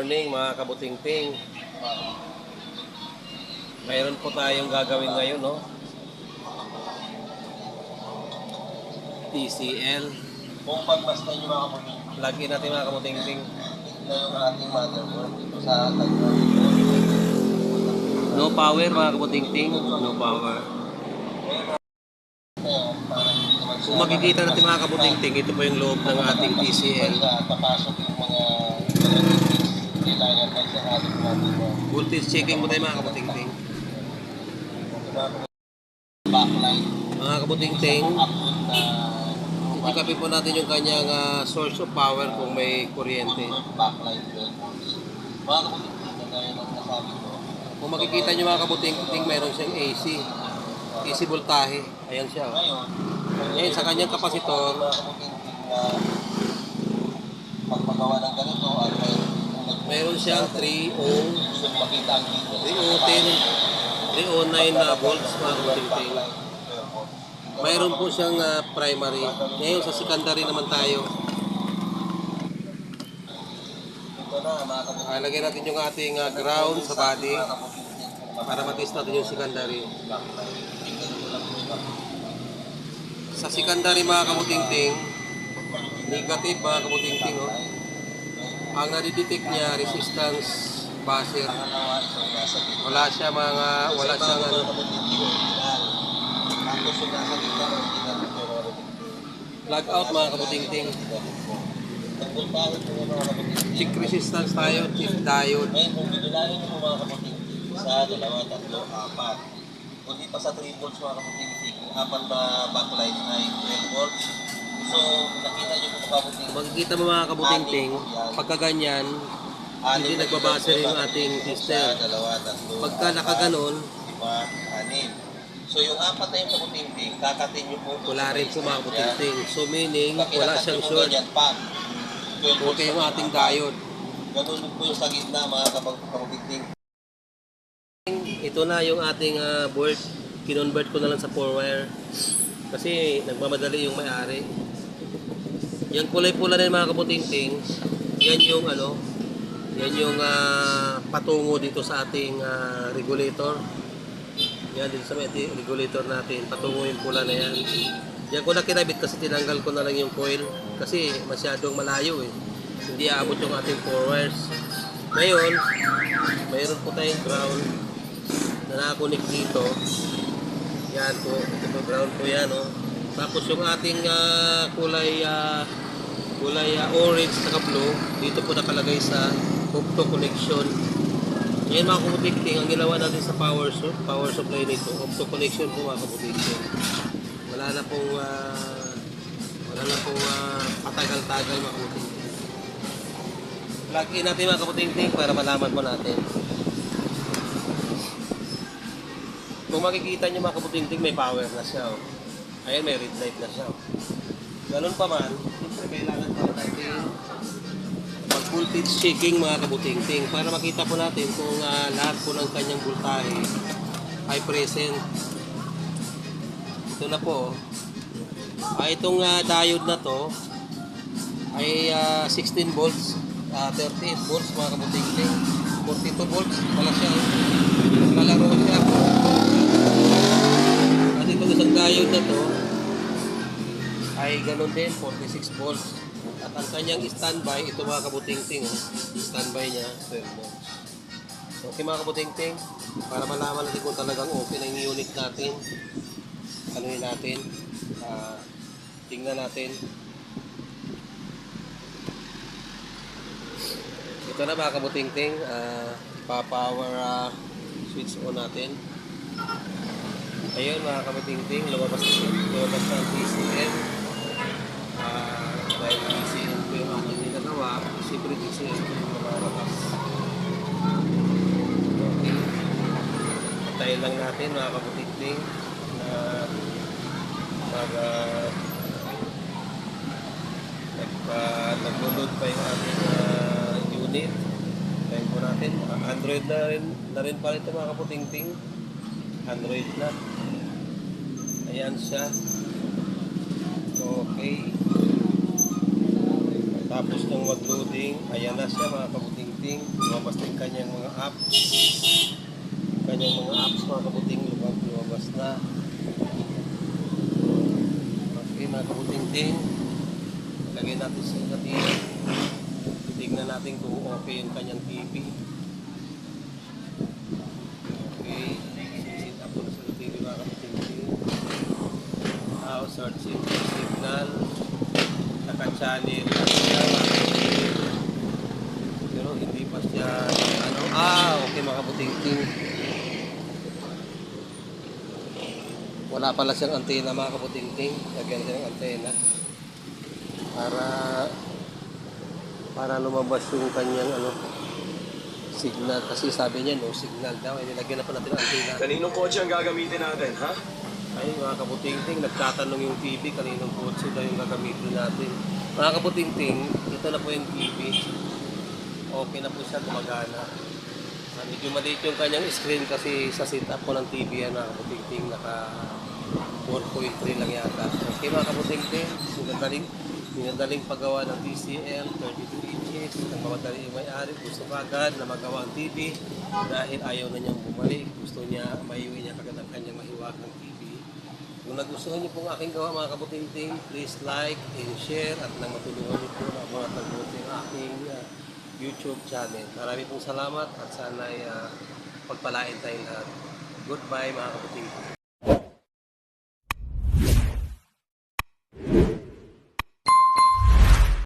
morning mga kabutingting. Mayroon po tayong gagawin ngayon, no? TCL. Kung pagmasdan nyo mga kabutingting, Lagyan natin mga kabutingting. na yung ating motherboard dito sa tagwa. No power mga kabutingting. No power. Kung makikita natin mga kabutingting, ito po yung loob ng ating TCL. Papasok yung mga kailangan sa ating motherboard. Voltage checking mo tayo mga kabutingting. Backlight. Mga kabutingting, Upload na ikapin po natin yung kanyang source of power kung may kuryente. backlight 12 volts. Mga kabutingting, kagaya ng nasabi ko, Kung makikita nyo mga kabutingting, mayroon siyang AC. AC voltahe. Ayan siya. Ngayon sa kanyang kapasitor, mga kabutingting na pagpagawa ng ganito at mayroon siyang 3 ohm, gusto makita ang dito. 309 na volts mga kabutingting. Mayroon po siyang primary. Ngayon sa secondary naman tayo. Ito na mga kabutingting. Lagyan natin yung ating ground sa body para matest natin yung secondary. Sa secondary mga kabutingting, negative mga kabutingting. Oh. Ang nadidetect niya, resistance buzzer. Wala siyang ano. Plug out mga kabutingting. Check resistance tayo, check diode. Ngayon, kung bidulahin mo mga kabutingting, isa, dalawa, tatlo, apat. Kung di pa sa 3 volts mga kabutingting, apat na backlight ay 12 volts. So, nakita nyo po mga kabutingting. Makikita mo mga kabutingting, pagka ganyan, hindi nagbabase yung ating system. Isa, dalawa, tatlo, Pagka nakaganon, 5, 6. So, yung apat na yung kabutingting, kakatin nyo po. wala rin po mga kabutingting. So meaning, wala siyang short. Okay yung ating diode. Ganun po yung sa gitna mga kabutingting. Ito na yung ating board. Kinonvert ko na lang sa 4-wire. Kasi nagmamadali yung may-ari. Yung kulay pula na yung mga kabutingting, yan yung yan yung patungo dito sa ating regulator. Yan dito sa may regulator natin, patungo yung pula na yan. Yan ko na kinabit kasi tinanggal ko na lang yung coil kasi masyadong malayo eh. Hindi aabot yung ating 4 wires. Ngayon, mayroon po tayong ground na nakakunik dito. Yan po, ito po ground po yan oh. Tapos yung ating kulay orange saka blue, dito po nakalagay sa opto connection. Ngayon mga kabutingting, ang ginawa natin sa power supply nito, opto connection po mga kabutingting. Wala na pong patagal-tagal mga kabutingting. Plug in natin mga kabutingting para malaman po natin. Kung makikita nyo mga kabutingting, may power na siya. Oh. Ayan, may red light na siya. Oh. Ganun pa man, siyempre kailangan pa natin mag-voltage checking mga kabutingting para makita po natin kung lahat po ng kanyang voltahe ay present. Ito na po. Itong diode na to ay 16 volts, 38 volts mga kabutingting, 42 volts pala siya. Lalaro siya. At itong isang diode na to ay ganun din, 46 volts. At ang kanyang standby, ito mga kabutingting, standby niya, 12 volts. Okay mga kabutingting, para malaman natin kung talagang okay na yung unit natin, anuhin natin, tingnan natin. Ito na mga kabutingting, pa-power switch on natin. Ayun mga kabutingting, lumabas na ang TCL. Dahil TCL ko yung aking ninagawa, siyempre TCL ko yung lumabas. Okay. Patayin lang natin mga kabutingting na nag-load pa yung ating unit. Tayin po natin. Android na rin pala ito mga kabutingting. Android na. Ayan siya. Okay. Tapos nung mag-loading, ayan na siya mga kabutingting. kaputing-ting. Lumabas na yung kanyang mga apps. Kanyang mga apps mga kaputing, lumabas na. Okay mga kaputing-ting. Lagay natin sa katina. Titignan natin kung okay yung kanyang TV. Okay. Sisit up ko na sa TV mga kaputing-ting. Searching signal. Naka-channel lang siya mga kaputing-ting. Pero hindi pa siya okay mga kaputing-ting. Wala pala siyang antena mga kaputing-ting. Lagyan siya ng antena para lumabas yung kanyang signal, kasi sabi niya no signal daw. Nilagyan na pa natin ang antena. Kaninong kotse ang gagamitin natin, ha? Ay mga kaputing-ting, nagtatanong yung TV kaninong kotse daw yung gagamitin natin. Mga kaputing-ting, ito na po yung TV. Okay na po siya, gumagana. Medyo maliit yung kanyang screen kasi sa setup ko ng TV yan mga kaputing-ting, naka 4.3 lang yata. Okay mga kaputing-ting, minadaling paggawa ng TCL 32 inches. Nagmamadali yung may-ari, gusto agad na magawa ang TV dahil ayaw na niyang bumalik. Gusto niya, maiuwi niya kagad ang kanyang mahiwagang TV. Kung nagustuhan niyo pong aking gawa mga kaputing-ting, please like and share at nang matulungan niyo po na mga tagutin ang aking YouTube channel. Marami pong salamat at sana'y pagpalain tayong lahat. Goodbye mga kaputing-ting.